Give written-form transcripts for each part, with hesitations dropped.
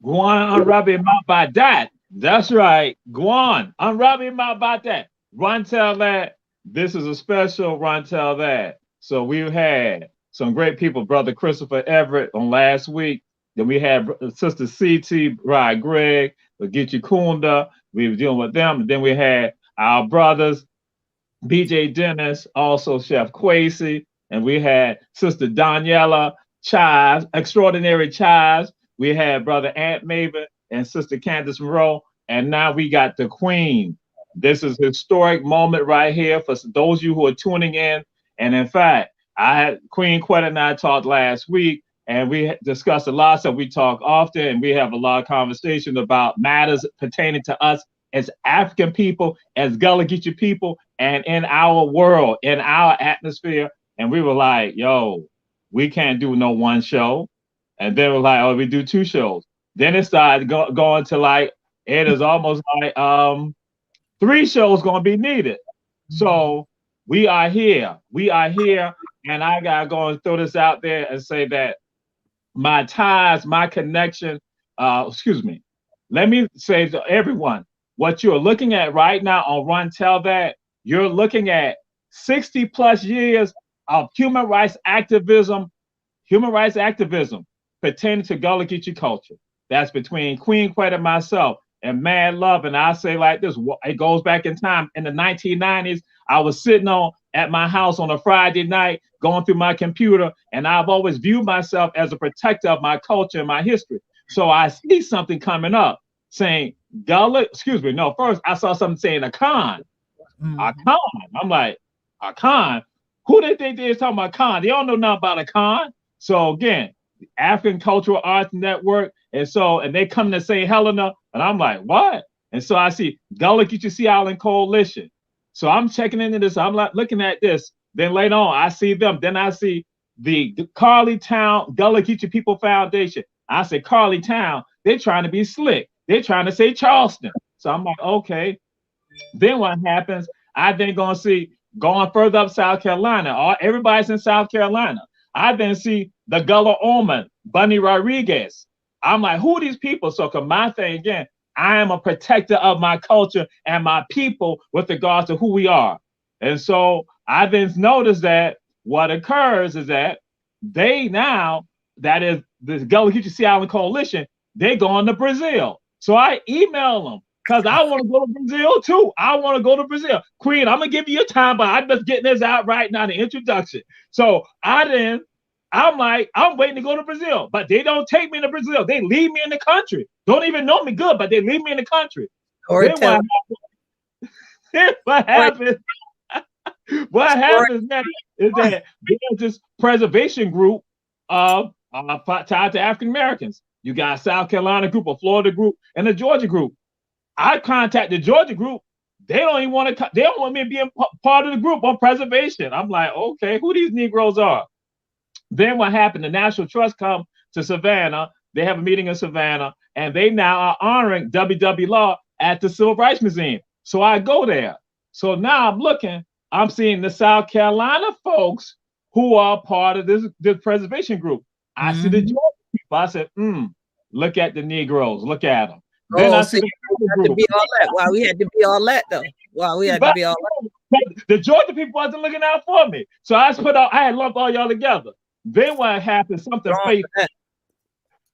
Go on, unwrap your mouth about that. That's right. Go on, unwrap your mouth about that. Run tell that. This is a special run tell that. So we've had some great people, Brother Christopher Everett on last week. Then we had Sister CT, Bride Greg, Get Kunda. We were dealing with them. And then we had our brothers, BJ Dennis, also Chef Quasi, and we had Sister Daniela Chives, Extraordinary Chives. We had Brother Aunt Maven and Sister Candace Monroe, and now we got the Queen. This is a historic moment right here for those of you who are tuning in. And in fact, I had Queen Quet and I talked last week, and we discussed a lot of stuff. We talk often, and we have a lot of conversation about matters pertaining to us as African people, as Gullah Geechee people, and in our world, in our atmosphere. And we were like, yo, we can't do no one show. And then we're like, oh, we do two shows. Then it started going to like, it is almost like 3 shows going to be needed. So we are here. We are here. And I got to go and throw this out there and say that my ties, my connection, let me say to everyone, what you're looking at right now on Run Tell That, you're looking at 60 plus years of human rights activism, pertaining to Gullah Geechee culture. That's between Queen Quet and myself and Mad Love. And I say like this, it goes back in time. In the 1990s, I was sitting at my house on a Friday night, going through my computer, and I've always viewed myself as a protector of my culture and my history. So I see something coming up saying Gullah, excuse me, no, first I saw something saying Akan. Akan. I'm like, Akan? Who they think they is talking about Akan? They don't know nothing about Akan. So again, African Cultural Arts Network, and they come to St. Helena, and I'm like, what? And so I see Gullah Geechee Sea Island Coalition. So I'm checking into this. I'm like looking at this. Then later on, I see them. Then I see the Carly Town Gullah Geechee People Foundation. I say Carly Town. They're trying to be slick. They're trying to say Charleston. So I'm like, okay. Then what happens? I then gonna see going further up South Carolina. Everybody's in South Carolina. I then see the Gullah Oman, Bunny Rodriguez. I'm like, who are these people? So my thing again, I am a protector of my culture and my people with regards to who we are. And so I then noticed that what occurs is that they now, that is the Gullah Geechee Sea Island Coalition, they going to Brazil. So I email them because I want to go to Brazil too. I want to go to Brazil. Queen, I'm going to give you your time, but I'm just getting this out right now, the introduction. So I'm like, I'm waiting to go to Brazil, but they don't take me to Brazil. They leave me in the country. Don't even know me good, but they leave me in the country. Then what happens? What happens next is that there's this preservation group of tied to African Americans. You got a South Carolina group, a Florida group, and a Georgia group. I contacted the Georgia group. They don't even want to. They don't want me being part of the group on preservation. I'm like, okay, who these Negroes are? Then what happened? The National Trust come to Savannah. They have a meeting in Savannah, and they now are honoring W.W. Law at the Civil Rights Museum. So I go there. So now I'm looking. I'm seeing the South Carolina folks who are part of this preservation group. I see the Georgia people. I said, look at the Negroes. Look at them. Then I see to be all that. Why we had to be all that though? Why we had to be all that? The Georgia people wasn't looking out for me. So I had lumped all y'all together. Then what happened? Something fake.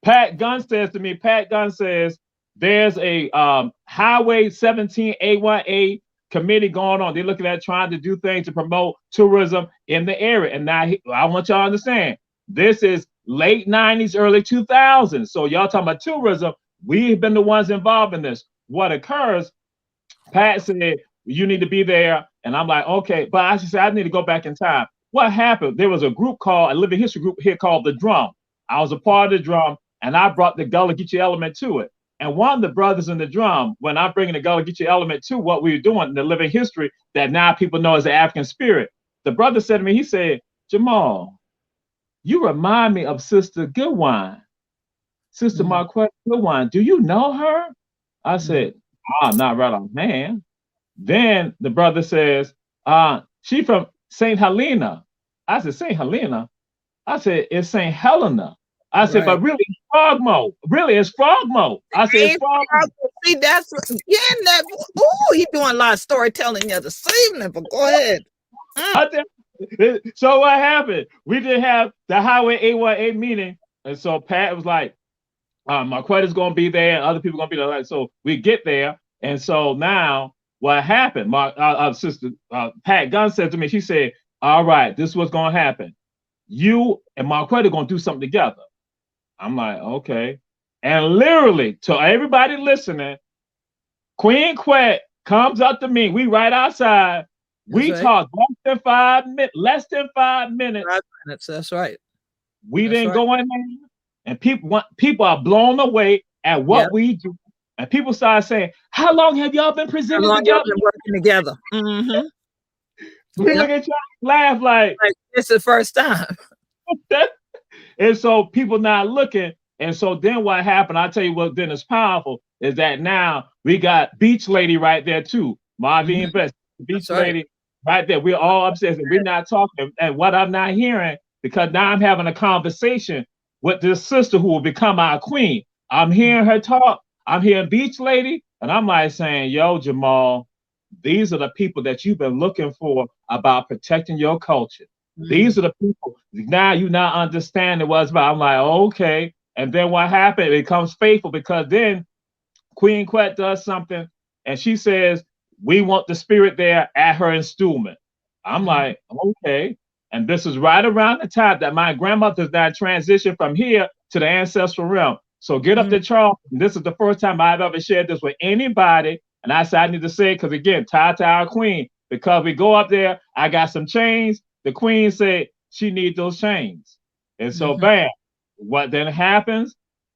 Pat Gunn says to me, Pat Gunn says, there's a Highway 17A1A committee going on. They're looking at trying to do things to promote tourism in the area. And now I want y'all to understand, this is late 90s, early 2000s. So y'all talking about tourism. We've been the ones involved in this. What occurs, Pat said, you need to be there. And I'm like, okay. But I said, I need to go back in time. What happened? There was a group called, a living history group here called The Drum. I was a part of The Drum, and I brought the Gullah Geechee element to it. And one of the brothers in The Drum, when I'm bringing the Gullah Geechee element to what we were doing in the living history that now people know as the African spirit, the brother said to me, he said, Jamal, you remind me of Sister Goodwine, Sister Marquette Goodwine. Do you know her? I said, not right on hand. Then the brother says, she from St. Helena. I said, St. Helena? I said, it's St. Helena. I said, but really, it's Frogmo. Really, it's Frogmo. I said, it's Frogmo. See, that's that. Oh, he doing a lot of storytelling this evening, but go ahead. So what happened? We did have the Highway A1A meeting, and so Pat was like, Marquette is going to be there, and other people are going to be there. So we get there, and so now what happened? My sister Pat Gunn said to me, she said, all right, this is what's going to happen. You and Marquette are going to do something together. I'm like, okay. And literally, to everybody listening, Queen Quet comes up to me. We right outside. We talk less than 5 minutes. 5 minutes. That's right. We didn't go in there. And people are blown away at what we do. And people started saying, how long have y'all been presenting together? Working together. Mm-hmm. We look at y'all and laugh like it's the first time. And so people not looking. And so then what happened, I'll tell you what then is powerful, is that now we got Beach Lady right there too. Marvin Best, Beach Lady right there. We're all upset and we're not talking. And what I'm not hearing, because now I'm having a conversation with this sister who will become our queen. I'm hearing her talk. I'm hearing Beach Lady. And I'm like saying, yo, Jamal, these are the people that you've been looking for about protecting your culture. These are the people. Now you not understanding what it's about. I'm like, okay. And then what happened? It becomes faithful because then Queen Quet does something and she says, we want the spirit there at her installment. I'm like, okay. And this is right around the time that my grandmother's now transitioned from here to the ancestral realm. So get up to Charles. This is the first time I've ever shared this with anybody. And I said, I need to say it because, again, tied to our queen. Because we go up there, I got some chains. The queen said she needs those chains. And so, bam, what then happens?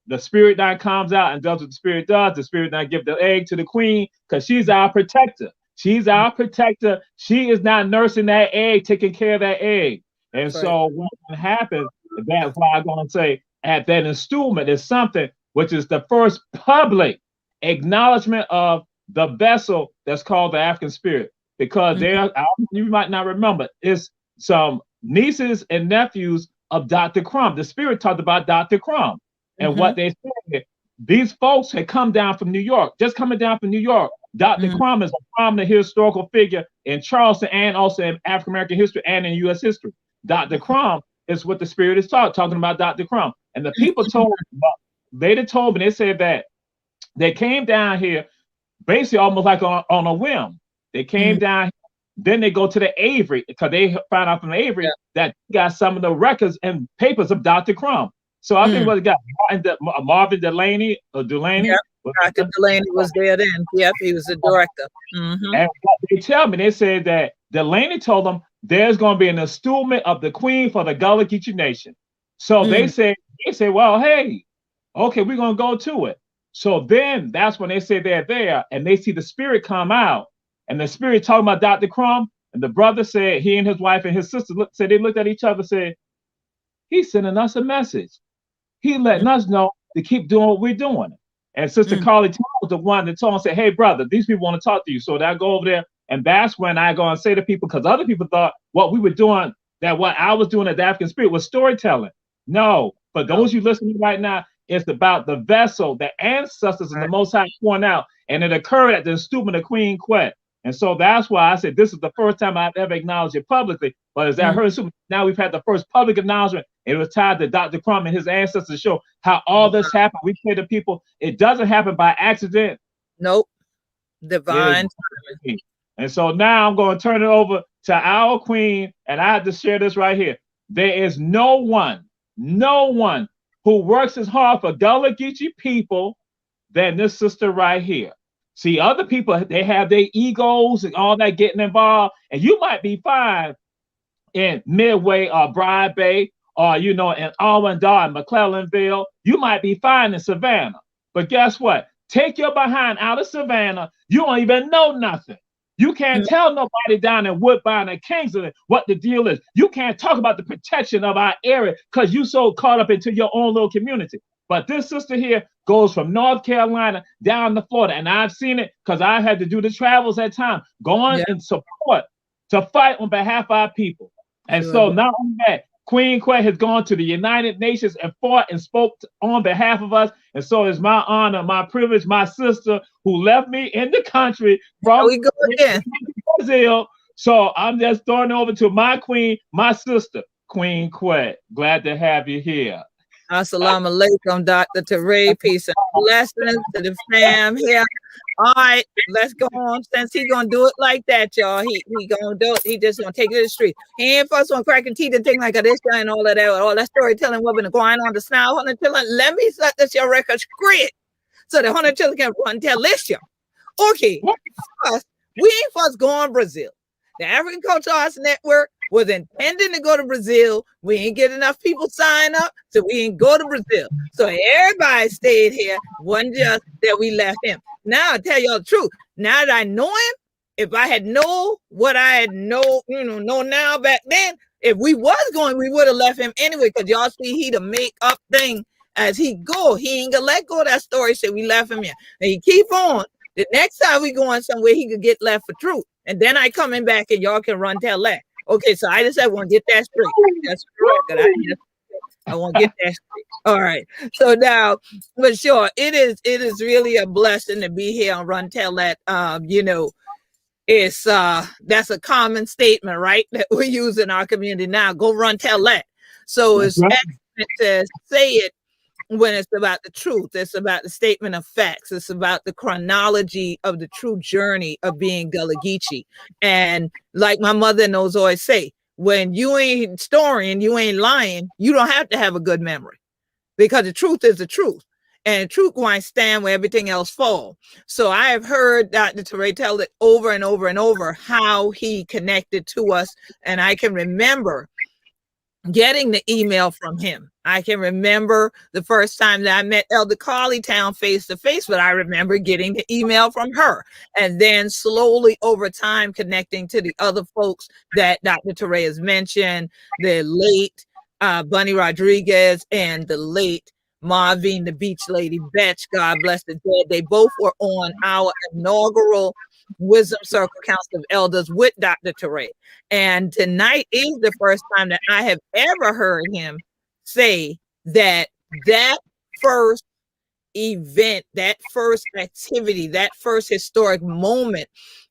The spirit now comes out and does what the spirit does. The spirit now gives the egg to the queen because she's our protector. She's our protector. She is not nursing that egg, taking care of that egg. And so what happens, that's why I'm going to say at that installment is something which is the first public acknowledgement of the vessel that's called the African spirit. Because there, you might not remember, it's some nieces and nephews of Dr. Crumb. The spirit talked about Dr. Crumb. And what they said, these folks had come down from New York, just coming down from New York. Dr. Crumb is a prominent historical figure in Charleston and also in African American history and in U.S. history. Dr. Crumb is what the spirit is talking about Dr. Crumb. And the people told me, they said that they came down here basically almost like on a whim. They came down, then they go to the Avery because they found out from the Avery that got some of the records and papers of Dr. Crumb. So I think what it got Marvin Delaney or Delaney. Yep. Dr. Delaney was there then. Yep, he was the director. And what they tell me, they said that Delaney told them there's going to be an installment of the Queen for the Gullah Geechee Nation. So they say, well, hey, okay, we're going to go to it. So then that's when they say they're there and they see the spirit come out and the spirit talking about Dr. Crumb. And the brother said, he and his wife and his sister said, they looked at each other and said, he's sending us a message. He letting us know to keep doing what we're doing. And Sister Carly was the one that told and said, hey, brother, these people want to talk to you. So I go over there. And that's when I go and say to people, because other people thought what we were doing, that what I was doing at the African Spirit was storytelling. No, for those you listening right now, it's about the vessel, the ancestors and the Most High pouring out. And it occurred at the installment of Queen Quet. And so that's why I said this is the first time I've ever acknowledged it publicly. But as I heard, now we've had the first public acknowledgement. It was tied to Dr. Crumb and his ancestors to show how all this happened. We say to people, it doesn't happen by accident. Nope. Divine timing. And so now I'm going to turn it over to our queen. And I have to share this right here. There is no one who works as hard for Gullah Geechee people than this sister right here. See, other people, they have their egos and all that getting involved. And you might be fine in Midway or Bride Bay or, in Arwindar and McClellanville. You might be fine in Savannah. But guess what? Take your behind out of Savannah. You don't even know nothing. You can't tell nobody down in Woodbine and Kingston what the deal is. You can't talk about the protection of our area because you so caught up into your own little community. But this sister here goes from North Carolina down to Florida. And I've seen it because I had to do the travels at times, going and support to fight on behalf of our people. And so not only that, Queen Quet has gone to the United Nations and fought and spoke on behalf of us. And so it's my honor, my privilege, my sister who left me in the country from Brazil. So I'm just throwing it over to my queen, my sister, Queen Quet. Glad to have you here. Assalamu alaikum, Dr. Teray. Peace and blessings to the fam here. All right, let's go on. Since he gonna do it like that, y'all. He gonna do it. He just gonna take it to the street. He ain't first on cracking teeth and things like this guy and all of that. All that storytelling woman going on the snow. Let me set this your record straight so the 100 children can run tell this y'all. Okay, first, we ain't first going Brazil. The African Cultural Arts Network was intending to go to Brazil. We ain't get enough people sign up, so we ain't go to Brazil. So everybody stayed here. Wasn't just that we left him. Now I tell y'all the truth. Now that I know him, if I had know what I had know now back then, if we was going, we would have left him anyway. Because y'all see he the make up thing as he go. He ain't gonna let go of that story. So we left him here. And he keep on. The next time we going somewhere, he could get left for truth. And then I coming back and y'all can run tell that. Okay, so I just said I want to get that straight. That's correct. I want to get that straight. All right. So now, for sure, it is really a blessing to be here on Run Tell That. It's that's a common statement, right? That we use in our community now. Go run tell that. So it's excellent to say it when it's about the truth. It's about the statement of facts. It's about the chronology of the true journey of being Gullah Geechee. And like my mother knows always say, when you ain't storing, you ain't lying, you don't have to have a good memory, because the truth is the truth. And the truth won't stand where everything else fall. So I have heard Dr. Teray tell it over and over and over how he connected to us. And I can remember getting the email from him. I can remember the first time that I met Elder Carleytown face to face, but I remember getting the email from her. And then slowly over time connecting to the other folks that Dr. Teray has mentioned, the late Bunny Rodriguez and the late Marvin, the Beach Lady Betch, God bless the dead. They both were on our inaugural Wisdom Circle Council of Elders with Dr. Teray. And tonight is the first time that I have ever heard him say that that first event, that first activity, that first historic moment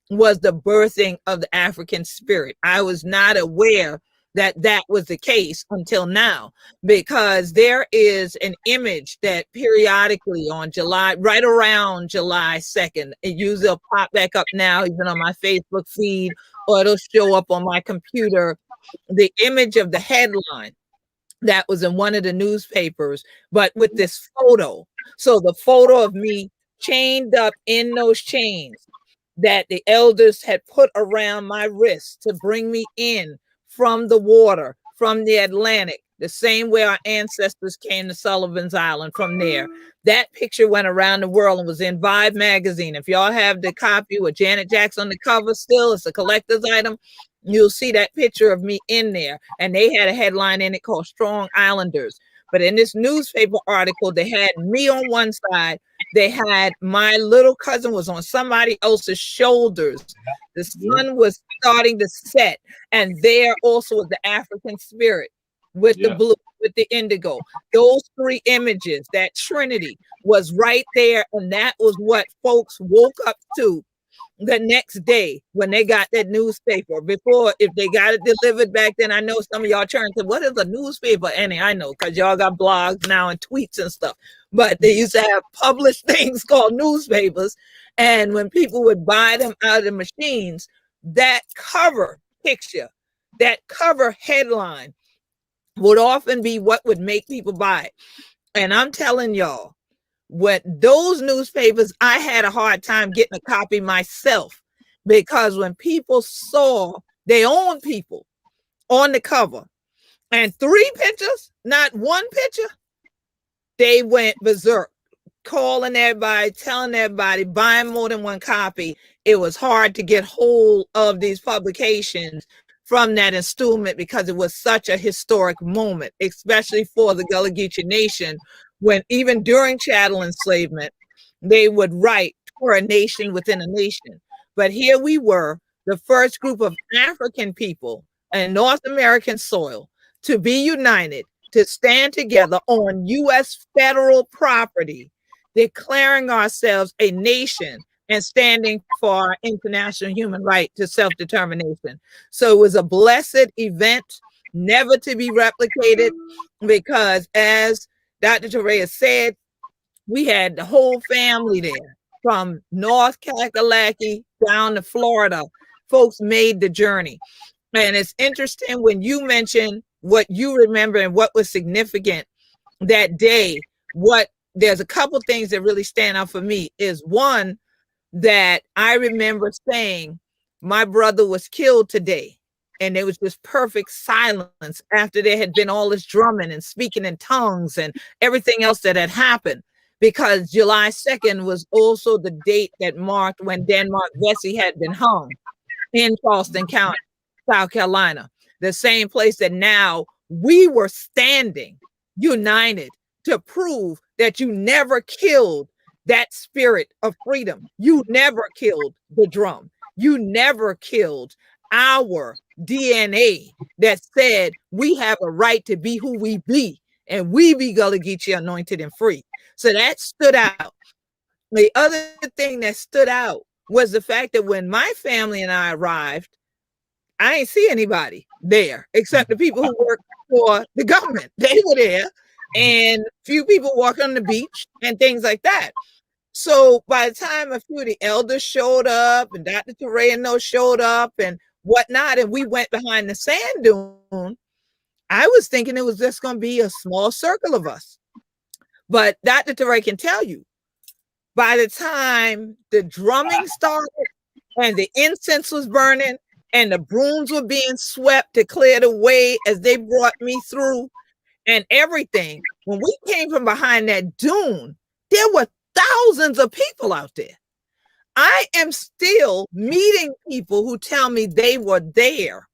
was the birthing of the African spirit. I was not aware that that was the case until now, because there is an image that periodically on July, right around July 2nd, it usually will pop back up now, even on my Facebook feed, or it'll show up on my computer, the image of the headline that was in one of the newspapers, but with this photo. So the photo of me chained up in those chains that the elders had put around my wrist to bring me in from the water, from the Atlantic, the same way our ancestors came to Sullivan's Island from there. That picture went around the world and was in Vibe magazine. If y'all have the copy with Janet Jackson on the cover still, it's a collector's item. You'll see that picture of me in there. And they had a headline in it called Strong Islanders. But in this newspaper article, they had me on one side. They had my little cousin was on somebody else's shoulders. The sun was starting to set. And there also was the African spirit with the blue, with the indigo. Those three images, that trinity was right there. And that was what folks woke up to the next day when they got that newspaper. Before, if they got it delivered back then, I know some of y'all turned to, what is a newspaper? Annie, I know, because y'all got blogs now and tweets and stuff. But they used to have published things called newspapers. And when people would buy them out of the machines, that cover picture, that cover headline would often be what would make people buy it. And I'm telling y'all, what those newspapers, I had a hard time getting a copy myself, because when people saw their own people on the cover and three pictures, not one picture, they went berserk, calling everybody, telling everybody, buying more than one copy. It was hard to get hold of these publications from that installment, because it was such a historic moment, especially for the Gullah Geechee Nation, when even during chattel enslavement, they would write for a nation within a nation. But here we were, the first group of African people in North American soil to be united, to stand together on U.S. federal property, declaring ourselves a nation and standing for our international human right to self-determination. So it was a blessed event, never to be replicated, because as Dr. Teray said, we had the whole family there from North Kakalaki down to Florida. Folks made the journey. And it's interesting when you mention what you remember and what was significant that day. There's a couple things that really stand out for me. Is one, that I remember saying, my brother was killed today. And there was this perfect silence after there had been all this drumming and speaking in tongues and everything else that had happened, because July 2nd was also the date that marked when Denmark Vesey had been hung in Charleston County, South Carolina, the same place that now we were standing united to prove that you never killed that spirit of freedom. You never killed the drum. You never killed our DNA that said we have a right to be who we be, and we be Gullah Geechee anointed and free. So that stood out. The other thing that stood out was the fact that when my family and I arrived, I ain't see anybody there except the people who work for the government. They were there. and few people walking on the beach and things like that. So by the time a few of the elders showed up and Dr. Teray and those showed up and whatnot, and we went behind the sand dune, I was thinking it was just going to be a small circle of us. But Dr. Teray can tell you, by the time the drumming started and the incense was burning and the brooms were being swept to clear the way as they brought me through and everything, when we came from behind that dune, there were thousands of people out there. I am still meeting people who tell me they were there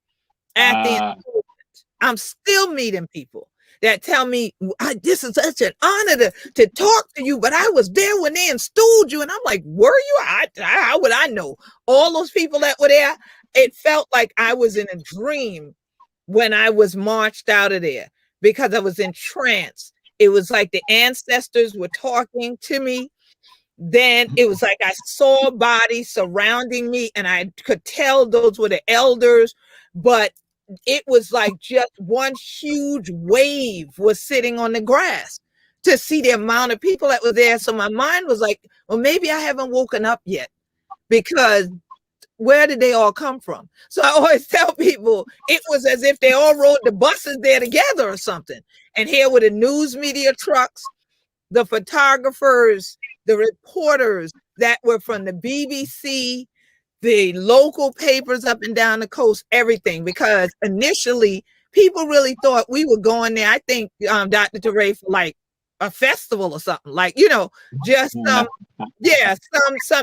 at the I'm still meeting people that tell me this is such an honor to talk to you, but I was there when they installed you. And I'm like, were you? How would I know? All those people that were there, it felt like I was in a dream when I was marched out of there because I was in trance. It was like the ancestors were talking to me. Then it was like I saw bodies surrounding me and I could tell those were the elders, but it was like just one huge wave was sitting on the grass to see the amount of people that were there. So my mind was like, well, maybe I haven't woken up yet because where did they all come from? So I always tell people it was as if they all rode the buses there together or something. And here were the news media trucks, the photographers, the reporters that were from the BBC, the local papers up and down the coast, everything, because initially people really thought we were going there. I think Dr. Teray for like a festival or something, like, you know, just some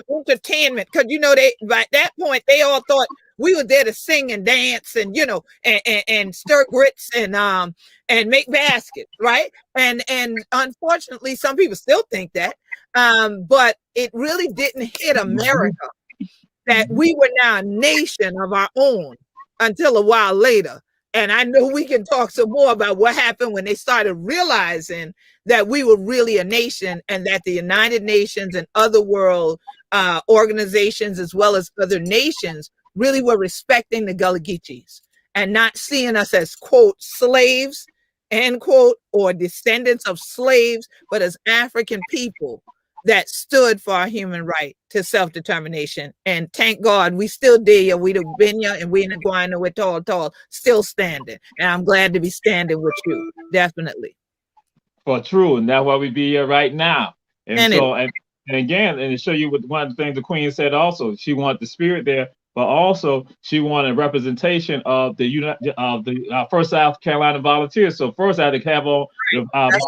entertainment, because you know, they by that point they all thought we were there to sing and dance and, you know, and stir grits and make baskets, right? And unfortunately some people still think that, but it really didn't hit America that we were now a nation of our own until a while later. And I know we can talk some more about what happened when they started realizing that we were really a nation and that the United Nations and other world organizations, as well as other nations, really were respecting the Gullah Geechees and not seeing us as, quote, slaves, end quote, or descendants of slaves, but as African people that stood for our human right to self-determination. And thank God we still there. We the Benya and we in the Guayna, we're tall, still standing. And I'm glad to be standing with you, definitely. For true, and that's why we be here right now. And again, and to show you what one of the things the Queen said also, she wanted the spirit there, but also she wanted representation of the First South Carolina Volunteers. So first I had to have on my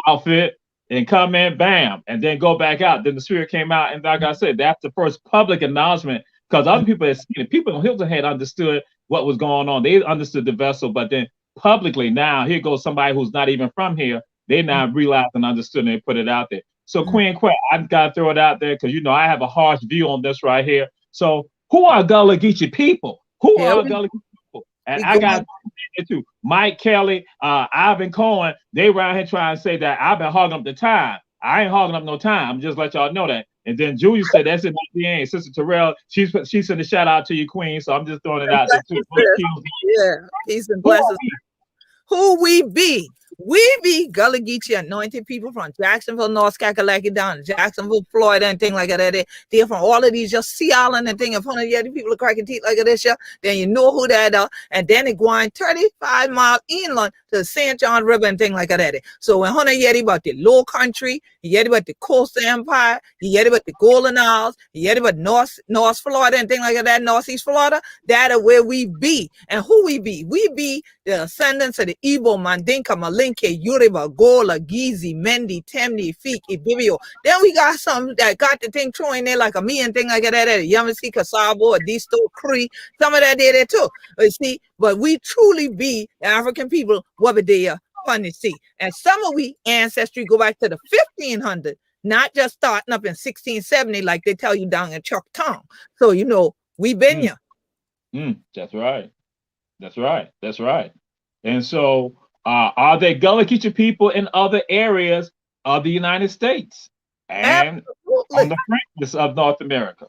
outfit and come in, bam, and then go back out. Then the spirit came out, and like I said, that's the first public announcement, because other people had seen it. People in Hilton had understood what was going on. They understood the vessel, but then publicly now, here goes somebody who's not even from here. They now realized and understood, and they put it out there. So Queen Quet, I've got to throw it out there because, you know, I have a harsh view on this right here. So who are Gullah Geechee people? Who are Gullah Geechee people? And I got to Mike Kelly, Ivan Cohen, they around here trying to say that I've been hogging up the time. I ain't hogging up no time. I'm just let y'all know that. And then Julia said, that's it, my Sister Terrell. She sent a shout out to you, Queen. So I'm just throwing it out there too. Yeah, peace and blessings. Who we be? We be Gullah Geechee anointed people from Jacksonville, North Kakalaki, down to Jacksonville, Florida, and things like that. They're from all of these just Sea Island and thing. If one of the other people are cracking teeth like this, then you know who that are. And then it going 35 miles inland to the St. John River and thing like that. So when Hunter yet about the Low Country, he yet about the Coastal Empire, he yet about the Golden Isles, he yet about North Florida and thing like that, Northeast Florida, that are where we be. And who we be? We be the descendants of the Igbo, Mandinka, Malinke, Yoruba, Gola, Gizi, Mendi, Temni, Fik, Ibibio. Then we got some that got the thing throwing there like a me and thing like that. Yamasi, Kasabo, Adisto, Cree, some of that there too. You see, but we truly be African people, Wabadea, Punisi. And some of we ancestry go back to the 1500s, not just starting up in 1670 like they tell you down in Choctaw. So, you know, we been here. That's right. That's right. That's right. And so, are there Gullah Geechee people in other areas of the United States and on the fringes of North America?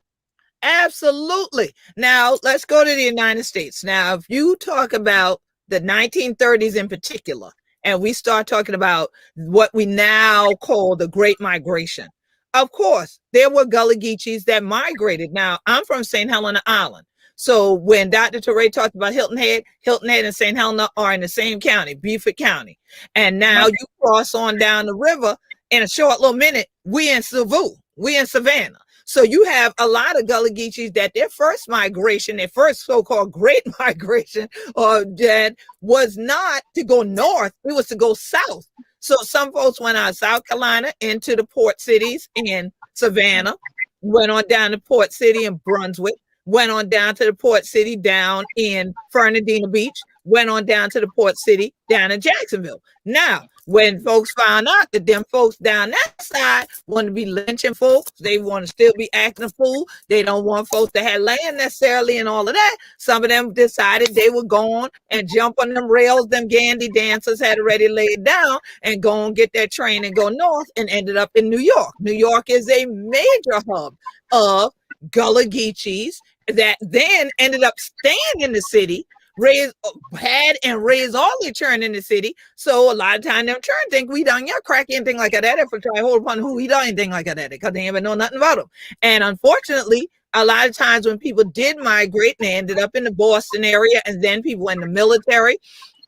Absolutely. Now, let's go to the United States. Now, if you talk about the 1930s in particular, and we start talking about what we now call the Great Migration. Of course, there were Gullah Geechees that migrated. Now, I'm from St. Helena Island. So when Dr. Teray talked about Hilton Head and St. Helena are in the same county, Beaufort County. And now you cross on down the river in a short little minute, we in Savannah. So you have a lot of Gullah Geechees that their first migration, their first so-called Great Migration, or that was not to go north, it was to go south. So some folks went out of South Carolina into the port cities in Savannah, went on down to Port City in Brunswick, went on down to the port city down in Fernandina Beach, went on down to the port city down in Jacksonville. Now, when folks found out that them folks down that side want to be lynching folks, they want to still be acting a fool, they don't want folks to have land necessarily and all of that, some of them decided they would go on and jump on them rails them Gandhi dancers had already laid down and go and get that train and go north and ended up in New York. New York is a major hub of Gullah Geechees that then ended up staying in the city, raised all their churn in the city. So a lot of time them churn think we done your crack anything like that if we try to hold upon who we done anything like that because they even know nothing about them. And unfortunately, a lot of times when people did migrate, they ended up in the Boston area, and then people in the military.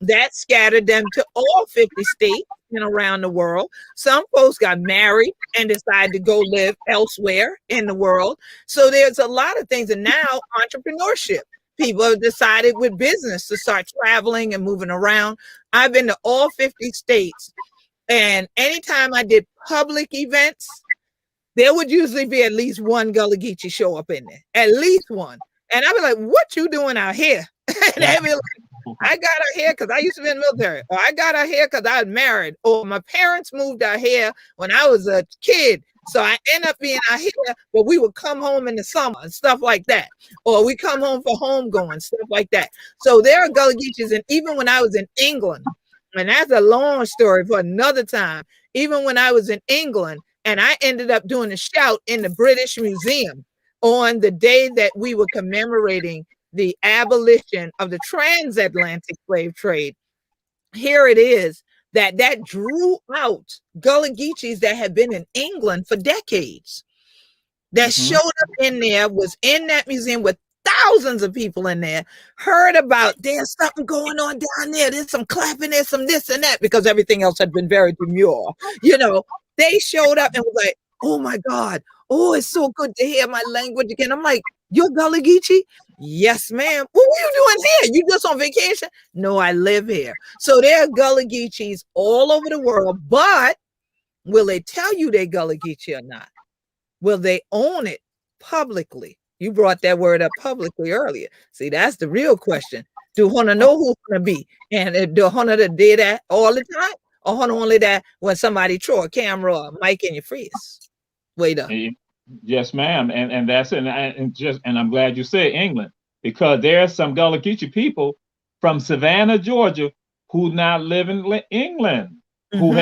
That scattered them to all 50 states and around the world. Some folks got married and decided to go live elsewhere in the world. So there's a lot of things. And now entrepreneurship. People have decided with business to start traveling and moving around. I've been to all 50 states. And anytime I did public events, there would usually be at least one Gullah Geechee show up in there. At least one. And I'd be like, what you doing out here? And they'd be like, I got out here because I used to be in the military, or I got out here because I was married, or my parents moved out here when I was a kid. So I end up being out here, but we would come home in the summer and stuff like that. Or we come home for homegoing, stuff like that. So there are Gullah Geechees, and even when I was in England, and that's a long story for another time, even when I was in England, and I ended up doing a shout in the British Museum on the day that we were commemorating the abolition of the transatlantic slave trade. Here it is that drew out Gullah Geechees that had been in England for decades, that showed up in there, was in that museum with thousands of people in there, heard about there's something going on down there, there's some clapping, there's some this and that, because everything else had been very demure. You know, they showed up and was like, oh my God, oh, it's so good to hear my language again. I'm like, you're Gullah Geechee? Yes, ma'am. What are you doing here? You just on vacation? No, I live here. So there are Gullah Geechees all over the world, but will they tell you they're Gullah Geechee or not? Will they own it publicly? You brought that word up publicly earlier. See, that's the real question. Do Hunter know who's going to be? And do Hunter do that all the time? Or Hunter only that when somebody throw a camera or a mic in your face? Wait up. Yes, ma'am. And that's and I'm glad you said England, because there are some Gullah Geechee people from Savannah, Georgia, who now live in England, who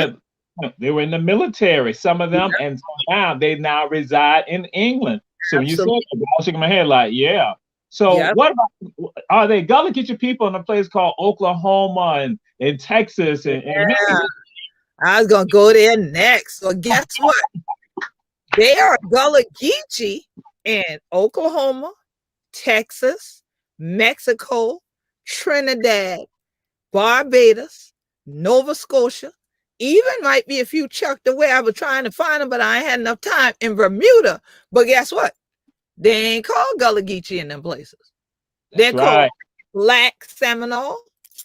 they were in the military, some of them, and so now they reside in England. So when you said that, I was shaking my head like, yeah. So what about, are they Gullah Geechee people in a place called Oklahoma and Texas and Mexico? I was gonna go there next. So guess what? They are Gullah Geechee in Oklahoma, Texas, Mexico, Trinidad, Barbados, Nova Scotia, even might be a few chucked away. I was trying to find them, but I ain't had enough time in Bermuda. But guess what? They ain't called Gullah Geechee in them places. They're called Black Seminole.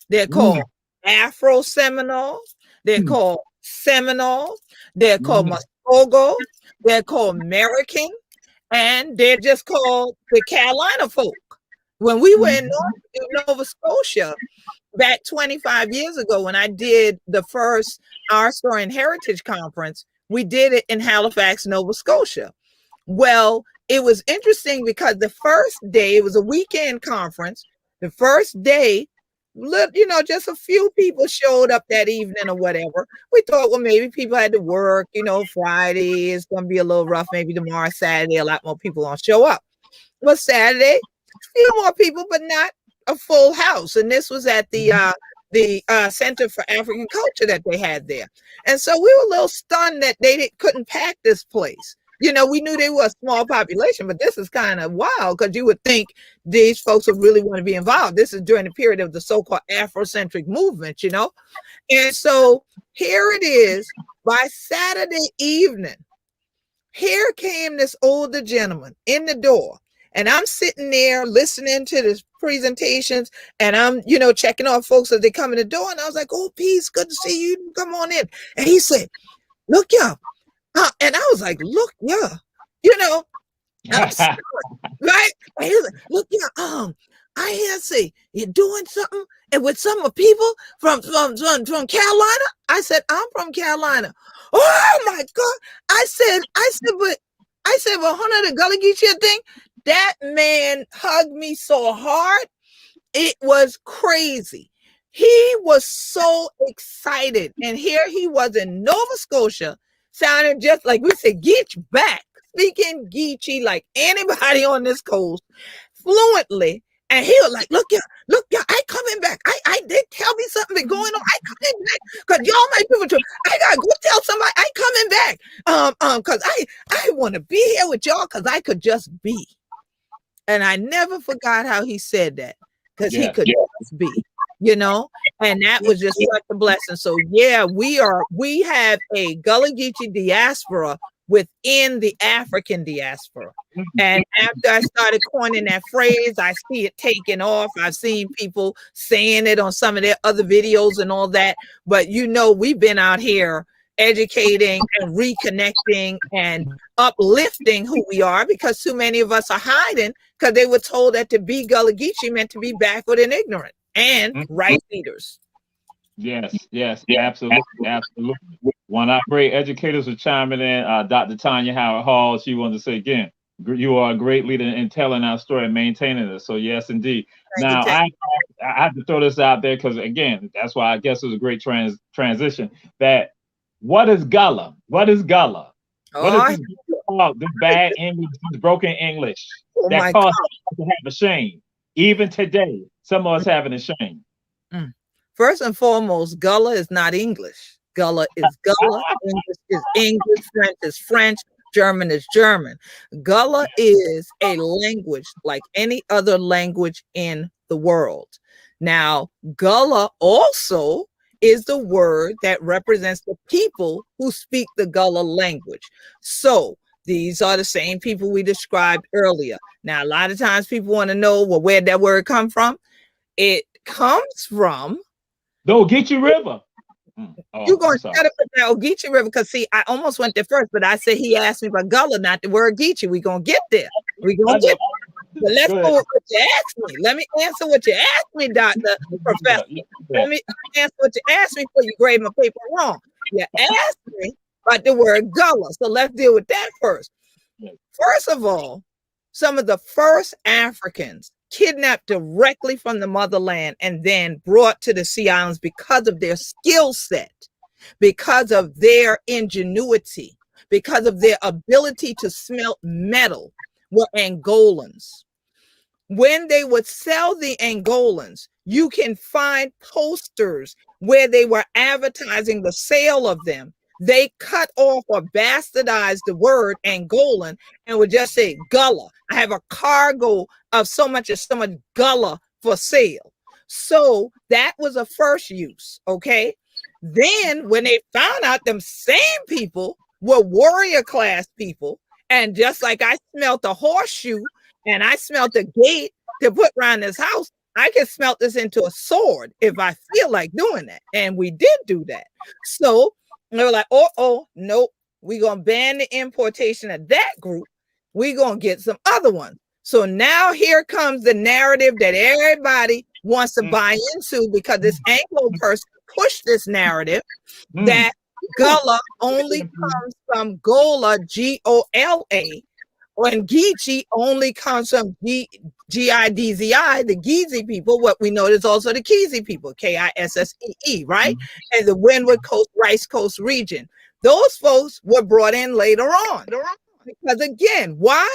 They're called Afro Seminole. They're called Seminole. They're called Muskogee. They're called American, and they're just called the Carolina folk. When we were in Nova Scotia back 25 years ago, when I did the first Our Story and Heritage Conference, we did it in Halifax, Nova Scotia. Well, it was interesting because the first day, it was a weekend conference. The first day, you know, just a few people showed up that evening or whatever. We thought, well, maybe people had to work, you know, Friday is going to be a little rough. Maybe tomorrow, Saturday, a lot more people won't show up. But Saturday, a few more people, but not a full house. And this was at the the Center for African Culture that they had there. And so we were a little stunned that they couldn't pack this place. You know, we knew they were a small population, but this is kind of wild because you would think these folks would really want to be involved. This is during the period of the so-called Afrocentric movement, you know. And so here it is by Saturday evening. Here came this older gentleman in the door, and I'm sitting there listening to this presentations, and I'm, you know, checking off folks as they come in the door. And I was like, "Oh, peace, good to see you. Come on in." And he said, "Look, yeah." And I was like, "Look, yeah," you know, I'm stuck, right? And he was like, "Look, yeah, I hear say you're doing something and with some of people from Carolina." I said, "I'm from Carolina." "Oh my God!" I said, "But Hunter, the Gullah Geechee thing." That man hugged me so hard, it was crazy. He was so excited, and here he was in Nova Scotia, sounding just like we said, Geech back, speaking Geechee like anybody on this coast, fluently. And he was like, look, yeah, I coming back. I did tell me something been going on. I coming back because y'all my people too. I gotta go tell somebody I coming back. Because I want to be here with y'all because I could just be. And I never forgot how he said that because he could just be, you know, and that was just such a blessing. So yeah, we have a Gullah Geechee diaspora within the African diaspora. And after I started coining that phrase, I see it taking off. I've seen people saying it on some of their other videos and all that. But you know, we've been out here educating and reconnecting and uplifting who we are, because too many of us are hiding because they were told that to be Gullah Geechee meant to be backward and ignorant and right leaders. Yes, absolutely. One of our great educators was chiming in, Dr. Tanya Howard Hall. She wanted to say again, you are a great leader in telling our story and maintaining it. So yes, indeed. Now I have to throw this out there because again, that's why I guess it was a great transition. That what is Gullah? What is Gullah? What is this bad English, this broken English that causes us to have a shame? Even today, some of us having a shame. First and foremost, Gullah is not English. Gullah is Gullah. English is English. French is French. German is German. Gullah is a language like any other language in the world. Now, Gullah also is the word that represents the people who speak the Gullah language. So these are the same people we described earlier. Now, a lot of times people want to know, well, where'd that word come from? It comes from the Ogeechee River. You're going to shut up with that Ogeechee River because, see, I almost went there first, but I said he asked me about Gullah, not the word Geechee. We're going to get there. We're going to get there. But let's go with what you asked me. Let me answer what you asked me, Dr. Professor. Let me answer what you asked me before you grade my paper wrong. You asked me about the word Gullah. So let's deal with that first. First of all, some of the first Africans kidnapped directly from the motherland and then brought to the Sea Islands because of their skill set, because of their ingenuity, because of their ability to smelt metal, were Angolans. When they would sell the Angolans, you can find posters where they were advertising the sale of them. They cut off or bastardized the word Angolan and would just say Gullah. I have a cargo of so much Gullah for sale. So that was a first use, okay? Then when they found out them same people were warrior class people, and just like I smelt a horseshoe and I smelt a gate to put around this house, I can smelt this into a sword if I feel like doing that. And we did do that. So they were like, nope, we're going to ban the importation of that group. We're going to get some other ones. So now here comes the narrative that everybody wants to buy into, because this Anglo person pushed this narrative that Gullah only comes from Gola, G-O-L-A, and Geechee only comes from G-I-D-Z-I, the Geechee people. What we know is also the Keezy people, K-I-S-S-E-E, right? And the Windward Coast, Rice Coast region. Those folks were brought in later on. Because again, why?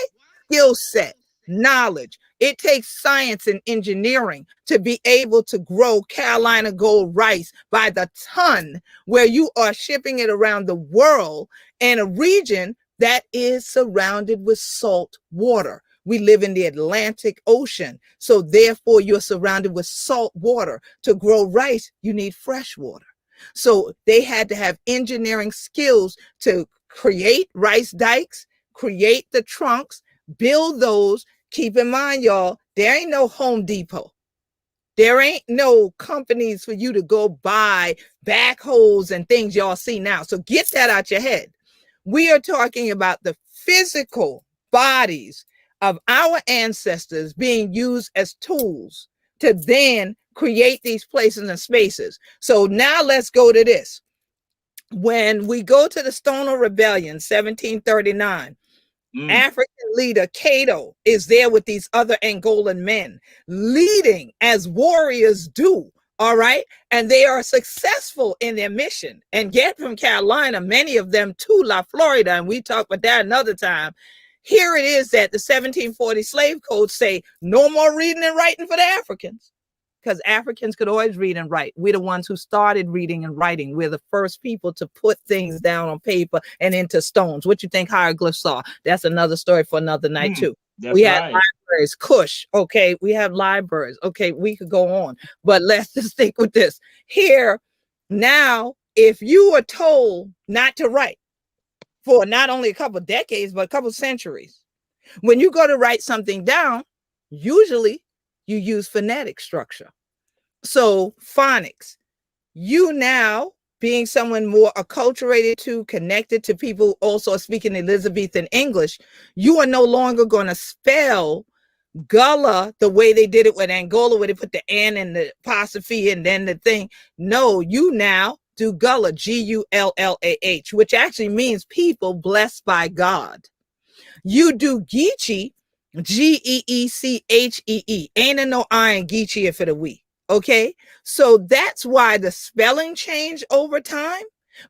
Skill set, knowledge, It takes science and engineering to be able to grow Carolina gold rice by the ton, where you are shipping it around the world in a region that is surrounded with salt water. We live in the Atlantic Ocean, so therefore you're surrounded with salt water. To grow rice, you need fresh water. So they had to have engineering skills to create rice dikes, create the trunks, build those. Keep in mind, y'all, there ain't no Home Depot. There ain't no companies for you to go buy backhoes and things y'all see now. So get that out your head. We are talking about the physical bodies of our ancestors being used as tools to then create these places and spaces. So now let's go to this. When we go to the Stoner Rebellion, 1739, African leader Cato is there with these other Angolan men, leading as warriors do. All right. And they are successful in their mission and get from Carolina, many of them to La Florida. And we talk about that another time. Here it is that the 1740 slave codes say no more reading and writing for the Africans, because Africans could always read and write. We're the ones who started reading and writing. We're the first people to put things down on paper and into stones. What you think hieroglyphs are? That's another story for another night too. We had libraries, Kush. Okay, we have libraries. Okay, we could go on, but let's just stick with this. Here, now, if you are told not to write for not only a couple of decades, but a couple of centuries, when you go to write something down, usually you use phonetic structure. So phonics, you now being someone more acculturated to, connected to people also speaking Elizabethan English, you are no longer going to spell Gullah the way they did it with Angola, where they put the N and the apostrophe and then the thing. No, you now do Gullah, G-U-L-L-A-H, which actually means people blessed by God. You do Geechee, Geechee. Ain't a no I in Geechee if it a we. Okay. So that's why the spelling changed over time.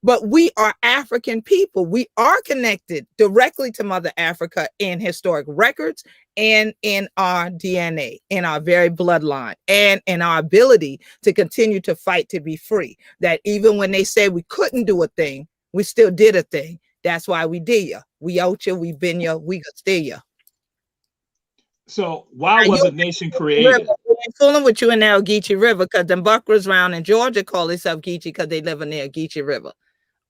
But we are African people. We are connected directly to Mother Africa in historic records and in our DNA, in our very bloodline, and in our ability to continue to fight to be free. That even when they said we couldn't do a thing, we still did a thing. That's why we did ya. We out ya, we been ya, we gonna stay ya. So why was a nation created? I'm fooling with you in the Geechee River, because them buckers around in Georgia call themselves Geechee because they live near Geechee River.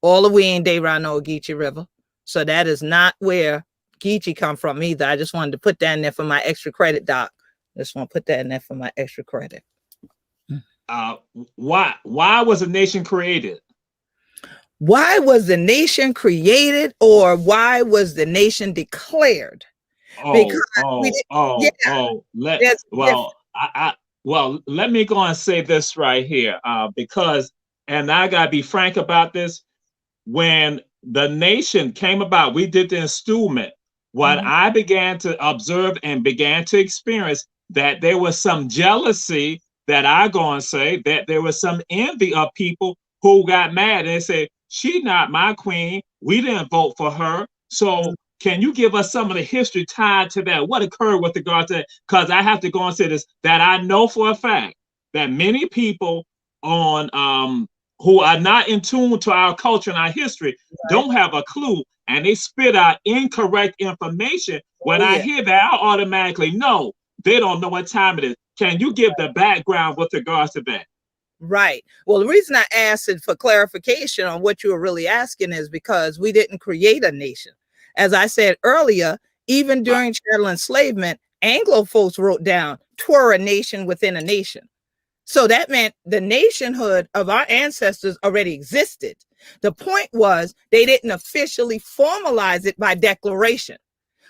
All the way in they around no Geechee River. So that is not where Geechee come from either. I just wanted to put that in there for my extra credit, Doc. Just want to put that in there for my extra credit. Why was a nation created? Why was the nation created, or why was the nation declared? Let me go and say this right here, because, and I gotta be frank about this, when the nation came about, we did the installment. What I began to observe and began to experience, that there was some jealousy, that I go and say that there was some envy of people who got mad and they said, "She not my queen. We didn't vote for her." So can you give us some of the history tied to that? What occurred with regard to that? Because I have to go and say this, that I know for a fact that many people on who are not in tune to our culture and our history don't have a clue, and they spit out incorrect information. When I hear that, I automatically know they don't know what time it is. Can you give the background with regards to that? Right. Well, the reason I asked it for clarification on what you were really asking is because we didn't create a nation. As I said earlier, even during chattel enslavement, Anglo folks wrote down, "'Twere a nation within a nation." So that meant the nationhood of our ancestors already existed. The point was they didn't officially formalize it by declaration.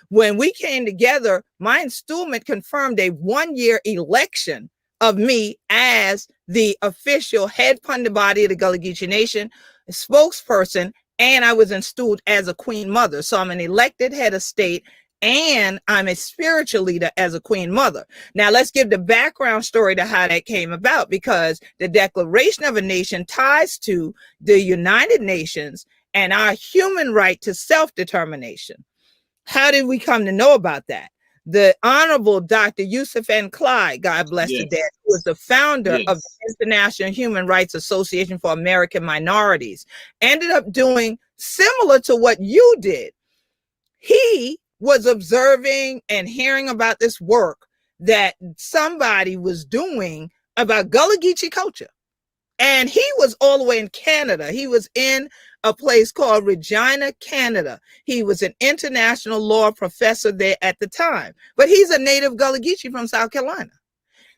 When we came together, my installment confirmed a 1-year election of me as the official head pundit body of the Gullah Geechee Nation, spokesperson, and I was installed as a queen mother. So I'm an elected head of state, and I'm a spiritual leader as a queen mother. Now let's give the background story to how that came about, because the Declaration of a Nation ties to the United Nations and our human right to self-determination. How did we come to know about that? The Honorable Dr. Yusuf N. Clyde, God bless the dead, Yes. who was the founder of Yes. the International Human Rights Association for American Minorities, ended up doing similar to what you did. He was observing and hearing about this work that somebody was doing about Gullah Geechee culture. And he was all the way in Canada. He was in a place called Regina, Canada. He was an international law professor there at the time, but he's a native Gullah Geechee from South Carolina.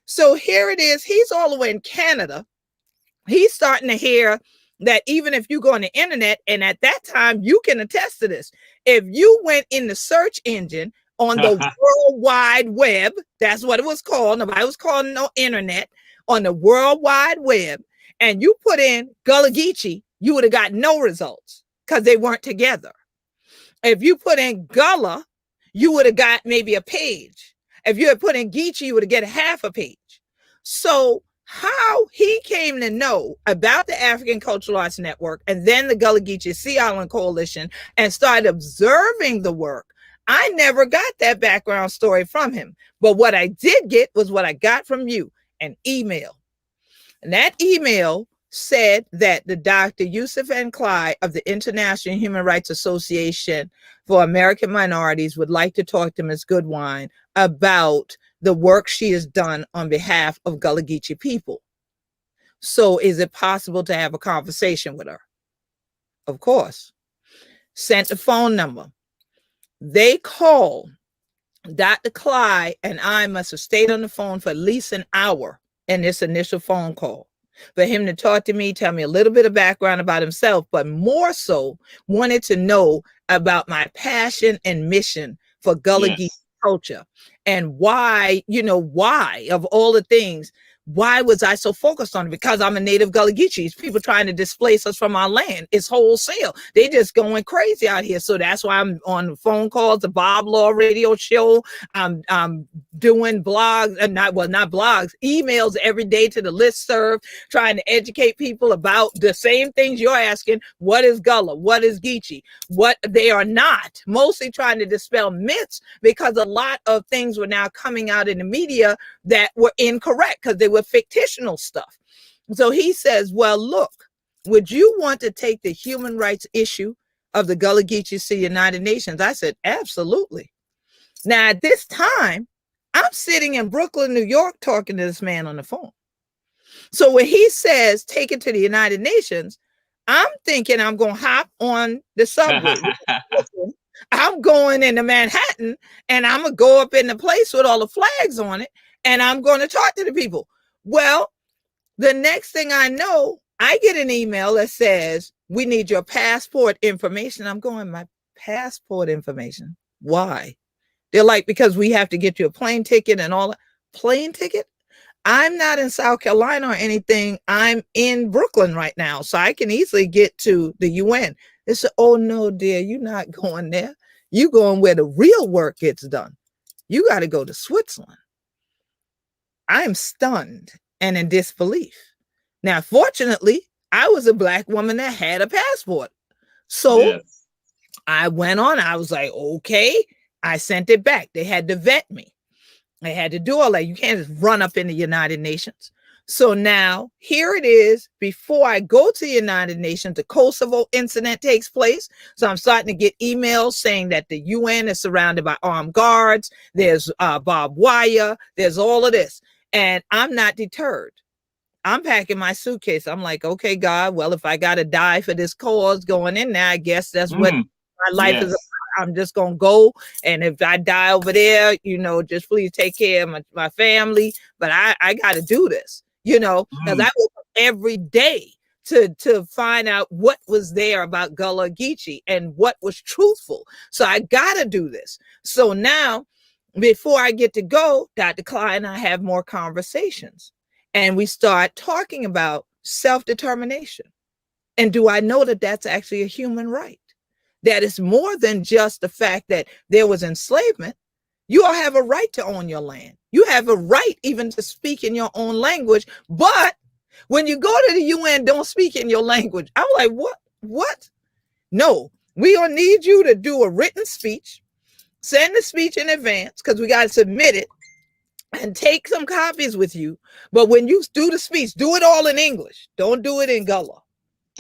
So here it is. He's all the way in Canada. He's starting to hear that even if you go on the internet, and at that time, you can attest to this. If you went in the search engine on the World Wide Web, that's what it was called. Nobody was calling no internet, on the World Wide Web, and you put in Gullah Geechee, you would have got no results because they weren't together. If you put in Gullah, you would have got maybe a page. If you had put in Geechee, you would have got half a page. So how he came to know about the African Cultural Arts Network and then the Gullah Geechee Sea Island Coalition and started observing the work, I never got that background story from him. But what I did get was what I got from you, an email. And that email said that the Dr. Yusuf N. Clyde of the International Human Rights Association for American Minorities would like to talk to Ms. Goodwine about the work she has done on behalf of Gullah Geechee people. So is it possible to have a conversation with her? Of course. Sent the phone number. They called. Dr. Clyde and I must have stayed on the phone for at least an hour in this initial phone call for him to talk to me, tell me a little bit of background about himself, but more so wanted to know about my passion and mission for Gullah Geechee culture and why, why of all the things, why was I so focused on it? Because I'm a native Gullah Geechee. People trying to displace us from our land. It's wholesale. They just going crazy out here. So that's why I'm on phone calls, the Bob Law radio show. I'm doing blogs, not blogs, emails every day to the listserv, trying to educate people about the same things you're asking. What is Gullah? What is Geechee? What they are not. Mostly trying to dispel myths because a lot of things were now coming out in the media that were incorrect because they were fictional stuff. So he says, well, look, would you want to take the human rights issue of the Gullah Geechee to the United Nations? I said, absolutely. Now, at this time, I'm sitting in Brooklyn, New York, talking to this man on the phone. So when he says, take it to the United Nations, I'm thinking I'm going to hop on the subway. I'm going into Manhattan and I'm going to go up in the place with all the flags on it and I'm going to talk to the people. Well, the next thing I know, I get an email that says, we need your passport information. I'm going, my passport information? Why? They're like, because we have to get you a plane ticket and all that. Plane ticket? I'm not in South Carolina or anything. I'm in Brooklyn right now, so I can easily get to the UN. They said, oh, no, dear, you're not going there. You're going where the real work gets done. You got to go to Switzerland. I'm stunned and in disbelief. Now, fortunately, I was a Black woman that had a passport. So I went on. I was like, okay. I sent it back. They had to vet me. They had to do all that. You can't just run up in the United Nations. So now here it is. Before I go to the United Nations, the Kosovo incident takes place. So I'm starting to get emails saying that the UN is surrounded by armed guards. There's barbed wire. There's all of this. And I'm not deterred. I'm packing my suitcase. I'm like, okay, God, well, if I got to die for this cause going in there, I guess that's what my life is about. I'm just going to go. And if I die over there, just please take care of my family. But I got to do this, because I woke up every day to find out what was there about Gullah Geechee and what was truthful. So I got to do this. So now, before I get to go, Dr. Clyde and I have more conversations. And we start talking about self-determination. And do I know that that's actually a human right? That it's more than just the fact that there was enslavement. You all have a right to own your land. You have a right even to speak in your own language. But when you go to the UN, don't speak in your language. I'm like, what? No, we gonna need you to do a written speech Send the speech in advance because we got to submit it and take some copies with you. But when you do the speech, do it all in English. Don't do it in Gullah.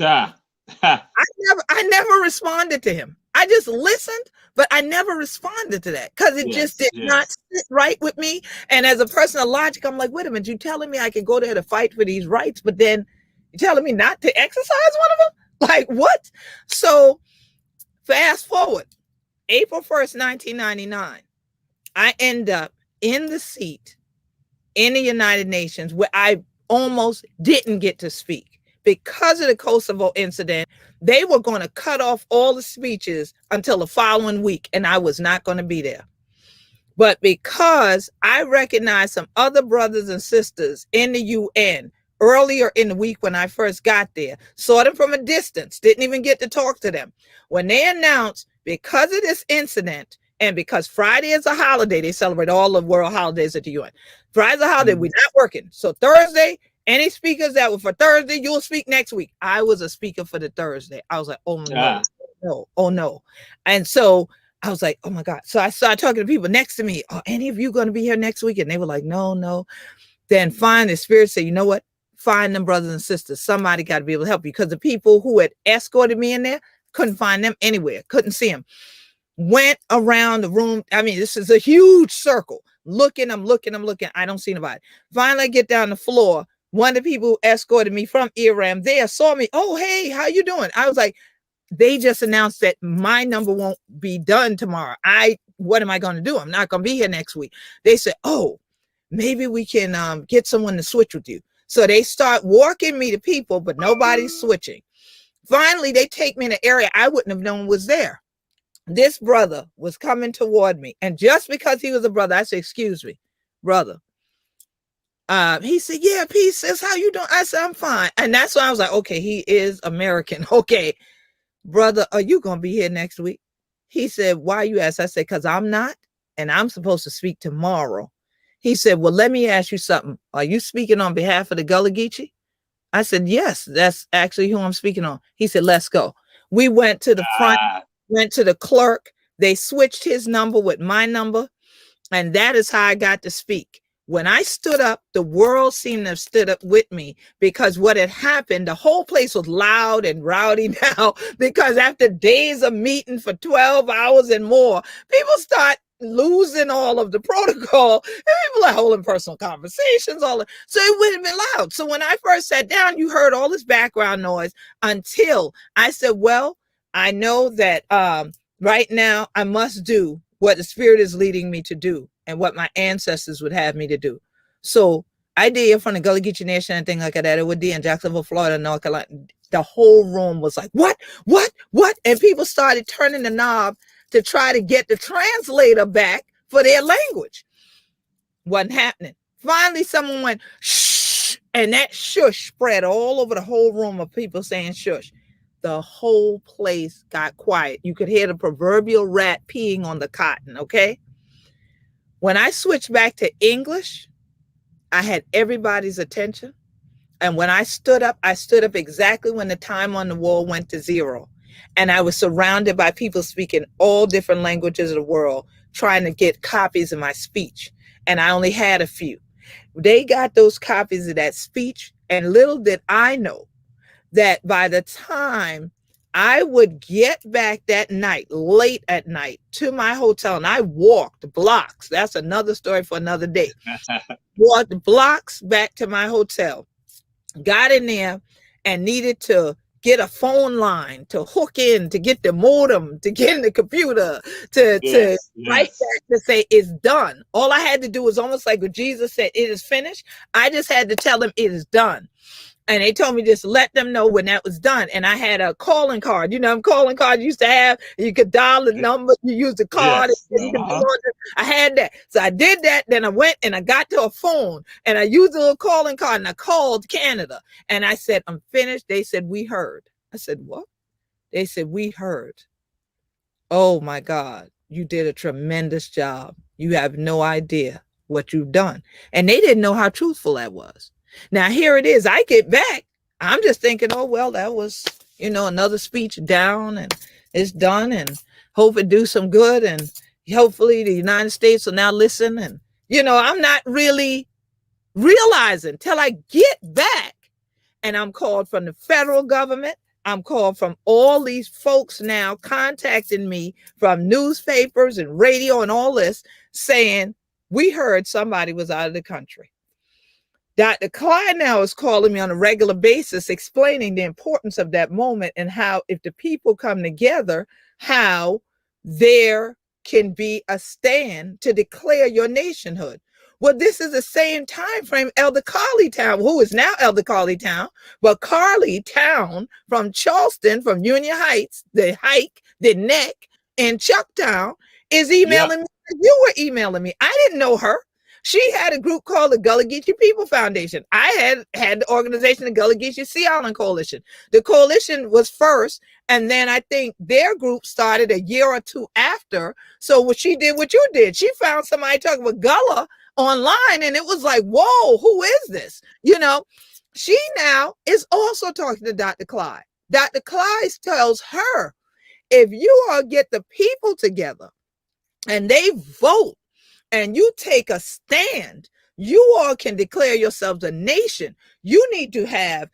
Ah. I never responded to him. I just listened, but I never responded to that because it just did not sit right with me. And as a person of logic, I'm like, wait a minute, you telling me I can go there to fight for these rights, but then you're telling me not to exercise one of them? Like what? So fast forward, April 1st, 1999, I end up in the seat in the United Nations where I almost didn't get to speak. Because of the Kosovo incident, they were going to cut off all the speeches until the following week, and I was not going to be there. But because I recognized some other brothers and sisters in the UN earlier in the week when I first got there, saw them from a distance, didn't even get to talk to them. When they announced, because of this incident, and because Friday is a holiday, they celebrate all the world holidays at the UN. Friday's a holiday, we're not working. So Thursday, any speakers that were for Thursday, you'll speak next week. I was a speaker for the Thursday. I was like, oh no, oh no. And so I was like, oh my God. So I started talking to people next to me. Are any of you going to be here next week? And they were like, no. Then finally, the Spirit said, you know what? Find them brothers and sisters. Somebody got to be able to help you. Because the people who had escorted me in there, couldn't find them anywhere. Couldn't see them. Went around the room. I mean, this is a huge circle. I'm looking. I don't see nobody. Finally, I get down the floor. One of the people who escorted me from Iram there saw me. Oh, hey, how you doing? I was like, they just announced that my number won't be done tomorrow. What am I going to do? I'm not going to be here next week. They said, oh, maybe we can get someone to switch with you. So they start walking me to people, but nobody's switching. Finally, they take me in an area I wouldn't have known was there. This brother was coming toward me. And just because he was a brother, I said, excuse me, brother. He said, yeah, peace, sis, how you doing? I said, I'm fine. And that's why I was like, okay, he is American. Okay, brother, are you going to be here next week? He said, why you ask? I said, because I'm not, and I'm supposed to speak tomorrow. He said, well, let me ask you something. Are you speaking on behalf of the Gullah Geechee? I said, yes, that's actually who I'm speaking on. He said, let's go. We went to the front, went to the clerk. They switched his number with my number. And that is how I got to speak. When I stood up, the world seemed to have stood up with me because what had happened, the whole place was loud and rowdy now because after days of meeting for 12 hours and more, people start losing all of the protocol and people are holding personal conversations, so it wouldn't have been loud. So when I first sat down, you heard all this background noise until I said, well, I know that right now I must do what the Spirit is leading me to do and what my ancestors would have me to do. So I did from the Gullah Geechee Nation and thing like that. It would be in Jacksonville, Florida, North Carolina. The whole room was like, what? And people started turning the knob to try to get the translator back for their language. Wasn't happening. Finally, someone went, shh, and that shush spread all over the whole room of people saying shush. The whole place got quiet. You could hear the proverbial rat peeing on the cotton, okay? When I switched back to English, I had everybody's attention. And when I stood up exactly when the time on the wall went to 0. And I was surrounded by people speaking all different languages of the world, trying to get copies of my speech. And I only had a few. They got those copies of that speech. And little did I know that by the time I would get back that night, late at night, to my hotel, and I walked blocks. That's another story for another day. Walked blocks back to my hotel, got in there and needed to get a phone line to hook in, to get the modem, to get in the computer, to write back to say it's done. All I had to do was almost like when Jesus said, it is finished. I just had to tell them it is done. And they told me just let them know when that was done. And I had a calling card. You know, calling card you used to have. You could dial the number. You use the card. I had that. So I did that. Then I went and I got to a phone. And I used a little calling card. And I called Canada. And I said, I'm finished. They said, we heard. I said, what? They said, we heard. Oh, my God. You did a tremendous job. You have no idea what you've done. And they didn't know how truthful that was. Now, here it is. I get back. I'm just thinking, oh, well, that was, another speech down and it's done and hope it do some good. And, Hopefully the United States will now listen. And, I'm not really realizing till I get back. And I'm called from the federal government. I'm called from all these folks now contacting me from newspapers and radio and all this saying, we heard somebody was out of the country. Dr. Clyde now is calling me on a regular basis, explaining the importance of that moment and how, if the people come together, how there can be a stand to declare your nationhood. Well, this is the same time frame Elder Carly Town, who is now Elder Carly Town, but Carly Town from Charleston, from Union Heights, the Hike, the Neck, and Chucktown is emailing me. You were emailing me. I didn't know her. She had a group called the Gullah Geechee People Foundation. I had the organization, the Gullah Geechee Sea Island Coalition. The coalition was first, and then I think their group started a year or two after. So what she did, what you did, she found somebody talking about Gullah online, and it was like, whoa, who is this? She now is also talking to Dr. Clyde. Dr. Clyde tells her, if you all get the people together and they vote, and you take a stand, you all can declare yourselves a nation. You need to have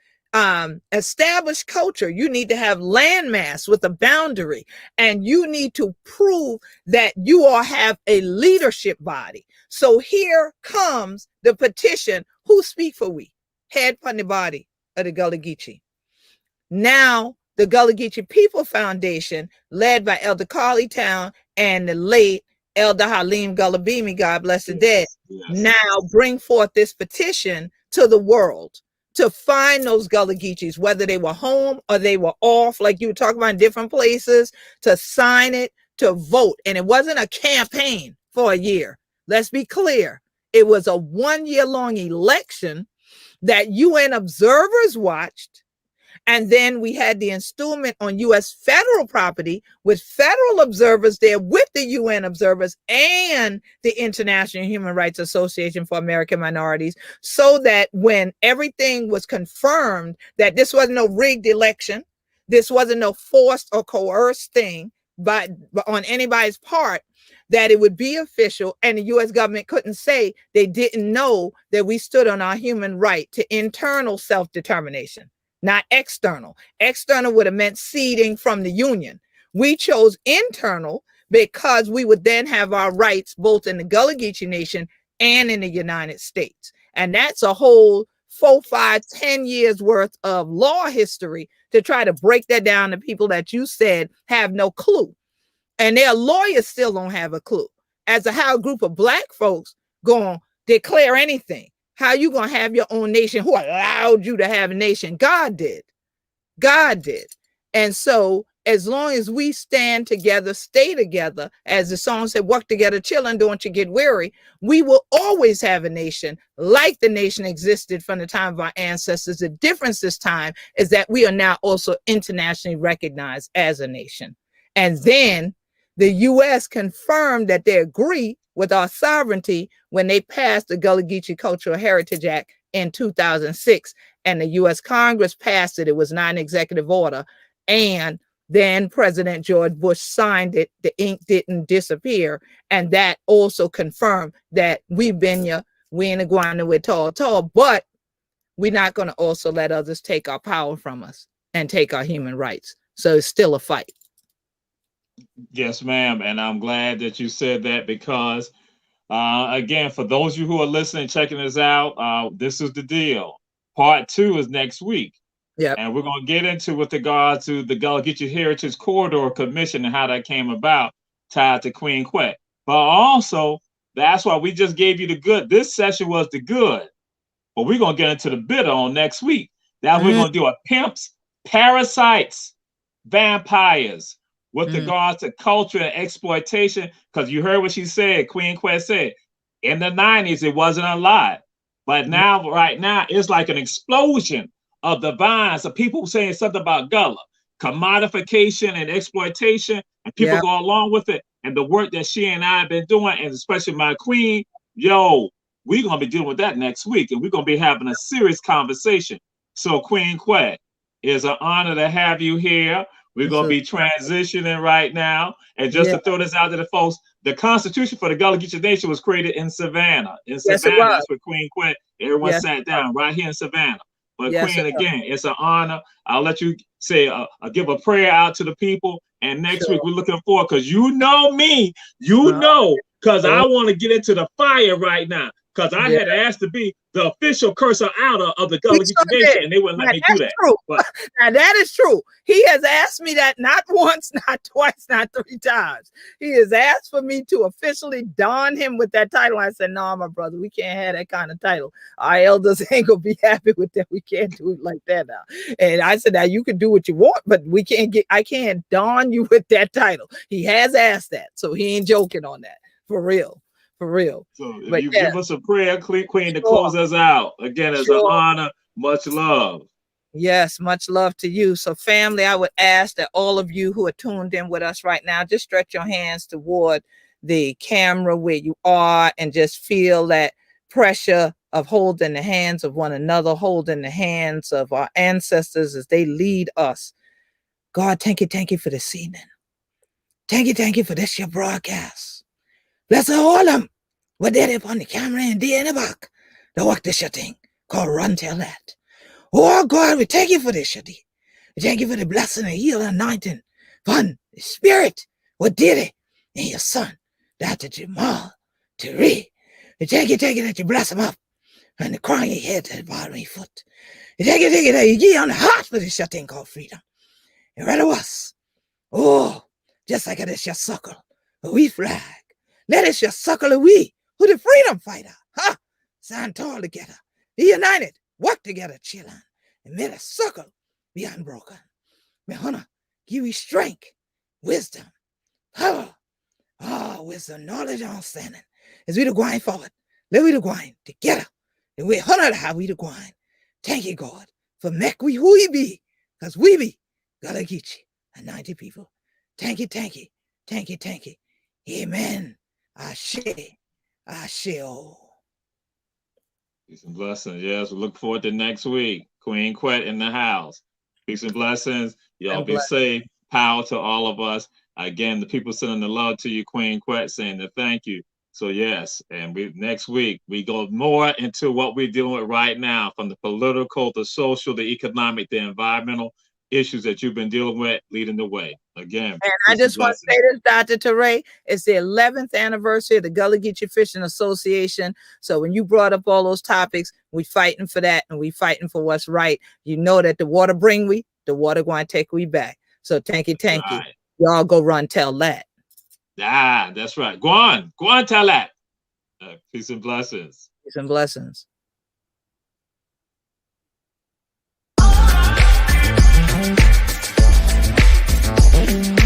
established culture. You need to have landmass with a boundary, and you need to prove that you all have a leadership body. So here comes the petition. Who speak for we? Head from the body of the Gullah Geechee. Now, the Gullah Geechee People Foundation, led by Elder Carly Town and the late Elder Halim Gullabimi, God bless the dead, now bring forth this petition to the world to find those Gullah Geechees, whether they were home or they were off, like you were talking about in different places, to sign it, to vote. And it wasn't a campaign for a year. Let's be clear. It was a 1 year long election that UN observers watched. And then we had the installment on U.S. federal property with federal observers there with the UN observers and the International Human Rights Association for American Minorities, so that when everything was confirmed that this wasn't no rigged election, this wasn't no forced or coerced thing on anybody's part, that it would be official, and the U.S. government couldn't say they didn't know that we stood on our human right to internal self-determination. Not external. External would have meant ceding from the union. We chose internal because we would then have our rights both in the Gullah Geechee Nation and in the United States. And that's a whole 4, 5, 10 years worth of law history to try to break that down to people that you said have no clue. And their lawyers still don't have a clue as to how a group of Black folks going to declare anything. How you going to have your own nation? Who allowed you to have a nation? God did. God did. And so as long as we stand together, stay together, as the song said, work together, children, don't you get weary, we will always have a nation like the nation existed from the time of our ancestors. The difference this time is that we are now also internationally recognized as a nation. And then the U.S. confirmed that they agree with our sovereignty when they passed the Gullah Geechee Cultural Heritage Act in 2006, and the U.S. Congress passed it. It was not an executive order, and then President George Bush signed it. The ink didn't disappear, and that also confirmed that we ain't going nowhere tall, but we're not going to also let others take our power from us and take our human rights. So it's still a fight. Yes, ma'am. And I'm glad that you said that because, again, for those of you who are listening, checking this out, this is the deal. Part 2 is next week. Yeah. And we're going to get into with regard to the Gullah Geechee Heritage Corridor Commission and how that came about, tied to Queen Quet. But also, that's why we just gave you the good. This session was the good. But we're going to get into the bitter on next week. That we're going to do a pimps, parasites, vampires, with regards to culture and exploitation, because you heard what she said, Queen Quet said, in the 90s, it wasn't a lot. But now, right now, it's like an explosion of the vines of people saying something about Gullah, commodification and exploitation, and people go along with it. And the work that she and I have been doing, and especially my queen, we're going to be dealing with that next week, and we're going to be having a serious conversation. So, Queen Quet, it's an honor to have you here. We're going to be transitioning right now. And just to throw this out to the folks, the Constitution for the Gullah Geechee Nation was created in Savannah. In Savannah, that's where Queen Quet, everyone sat down right here in Savannah. But Queen, again, it's an honor. I'll let you say, I'll give a prayer out to the people. And next week, we're looking forward, because you know me, because I want to get into the fire right now. Because I had asked to be the official cursor out of the Gullah Geechee Nation, and they wouldn't let me do that. But, now, that is true. He has asked me that not once, not twice, not 3 times. He has asked for me to officially don him with that title. I said, no, my brother, we can't have that kind of title. Our elders ain't going to be happy with that. We can't do it like that now. And I said, now you can do what you want, but I can't don you with that title. He has asked that. So he ain't joking on that. For real. For real. So if you give us a prayer, Queen, to close us out. Again, it's an honor. Much love. Yes, much love to you. So family, I would ask that all of you who are tuned in with us right now, just stretch your hands toward the camera where you are and just feel that pressure of holding the hands of one another, holding the hands of our ancestors as they lead us. God, thank you for this evening. Thank you for this, your broadcast. Bless all of them. We're there upon the camera and there in the back. The work this your thing called Run Tell That. Oh God, we thank you for this, Shadi. We thank you for the blessing and healing, anointing, fun, the spirit. What did it? And your son, Dr. Jamal, Tari. We thank you that you bless him up from the crown of your head to the bottom of your foot. We thank you that you get on the heart for this your thing called freedom. And right of us. Oh, just like it is your suckle, a wee flag. Let us just suckle we who the freedom fighter. Huh? Stand tall together. Be united. Work together, children. And may the suckle be unbroken. May Hunter give you strength, wisdom, power, wisdom, knowledge, and understanding. As we the going forward, let we the going together. And we Hunter how we the going. Thank you, God, for make we who we be. Because we be Gullah Geechee and 90 people. Thank you. Amen. Ashe. Oh. Peace and blessings. Yes, we look forward to next week. Queen Quet in the house. Peace and blessings. Y'all be safe. Power to all of us. Again, the people sending the love to you, Queen Quet, saying the thank you. So yes, and next week we go more into what we're dealing with right now, from the political, the social, the economic, the environmental issues that you've been dealing with, leading the way. Again, and I just want to say this, Dr. Teray, it's the 11th anniversary of the Gullah Geechee Fishing Association. So when you brought up all those topics, we fighting for that, and we fighting for what's right. You know that the water bring we, the water going to take we back. So thank you. Y'all go run tell that. That's right. Go on tell that. Peace and blessings. Peace and blessings. Thank you.